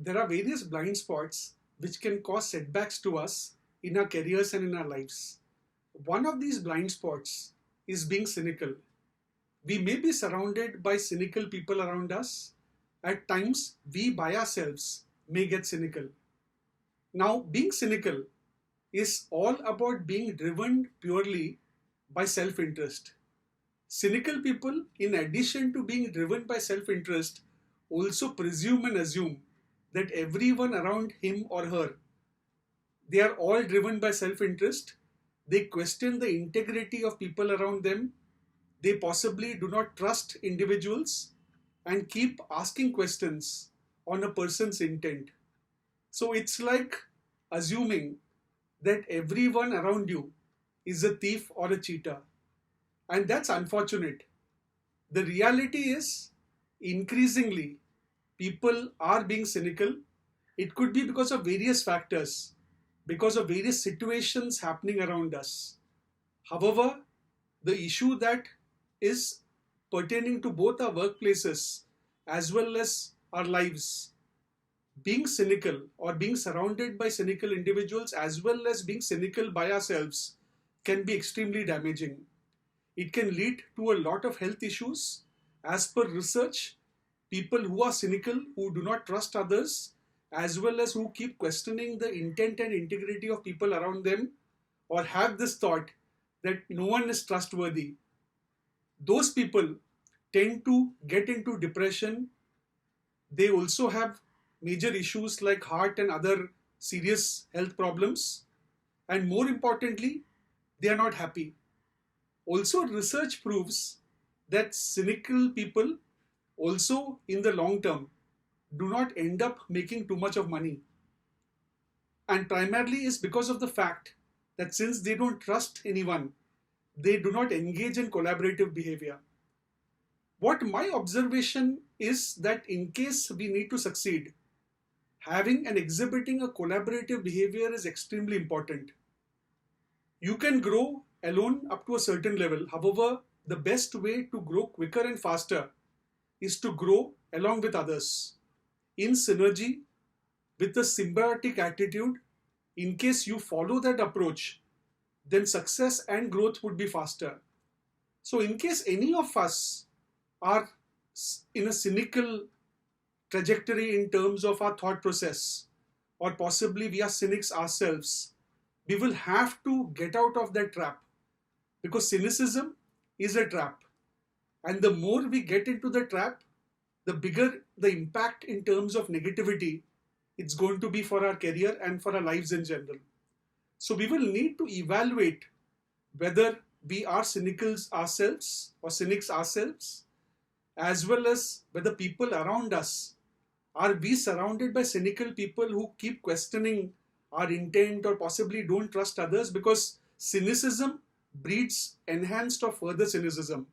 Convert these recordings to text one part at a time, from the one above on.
There are various blind spots which can cause setbacks to us in our careers and in our lives. One of these blind spots is being cynical. We may be surrounded by cynical people around us. At times, we by ourselves may get cynical. Now, being cynical is all about being driven purely by self-interest. Cynical people, in addition to being driven by self-interest, also presume and assume that everyone around him or her, they are all driven by self-interest. They question the integrity of people around them. They possibly do not trust individuals and keep asking questions on a person's intent. So it's like assuming that everyone around you is a thief or a cheater. And that's unfortunate. The reality is, increasingly, people are being cynical. It could be because of various factors, because of various situations happening around us. However, the issue that is pertaining to both our workplaces as well as our lives, being cynical or being surrounded by cynical individuals as well as being cynical by ourselves can be extremely damaging. It can lead to a lot of health issues. As per research, people who are cynical, who do not trust others, as well as who keep questioning the intent and integrity of people around them, or have this thought that no one is trustworthy, those people tend to get into depression. They also have major issues like heart and other serious health problems. And more importantly, they are not happy. Also, research proves that cynical people also in the long term do not end up making too much of money. And primarily is because of the fact that since they don't trust anyone, they do not engage in collaborative behavior. What my observation is that in case we need to succeed, having and exhibiting a collaborative behavior is extremely important. You can grow alone up to a certain level. However, the best way to grow quicker and faster is to grow along with others in synergy with a symbiotic attitude. In case you follow that approach, then success and growth would be faster. So in case any of us are in a cynical trajectory in terms of our thought process, or possibly we are cynics ourselves, we will have to get out of that trap, because cynicism is a trap. And the more we get into the trap, the bigger the impact in terms of negativity it's going to be for our career and for our lives in general. So we will need to evaluate whether we are cynicals ourselves or cynics ourselves, as well as whether people around us, are we surrounded by cynical people who keep questioning our intent or possibly don't trust others, because cynicism breeds enhanced or further cynicism.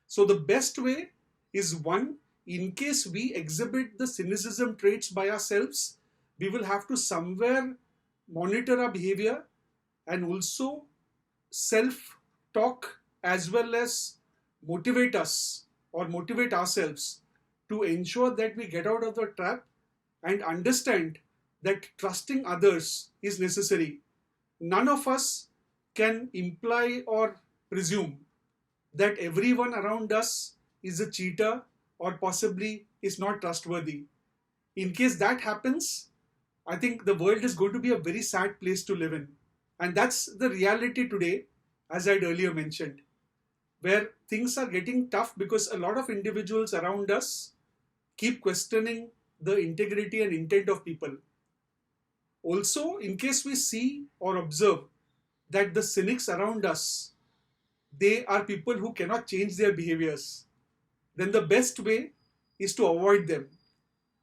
So the best way is, one, in case we exhibit the cynicism traits by ourselves, we will have to somewhere monitor our behavior and also self-talk as well as motivate us or motivate ourselves to ensure that we get out of the trap and understand that trusting others is necessary. None of us can imply or presume that everyone around us is a cheater or possibly is not trustworthy. In case that happens, I think the world is going to be a very sad place to live in. And that's the reality today, as I'd earlier mentioned, where things are getting tough because a lot of individuals around us keep questioning the integrity and intent of people. Also, in case we see or observe that the cynics around us, they are people who cannot change their behaviors, then the best way is to avoid them.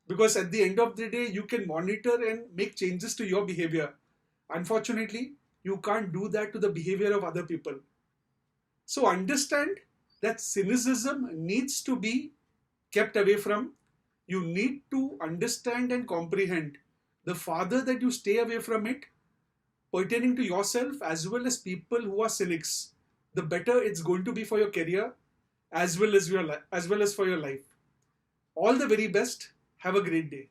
Because at the end of the day, you can monitor and make changes to your behavior. Unfortunately, you can't do that to the behavior of other people. So understand that cynicism needs to be kept away from. You need to understand and comprehend. The farther that you stay away from it, pertaining to yourself as well as people who are cynics, the better it's going to be for your career as well as for your life. All the very best. Have a great day.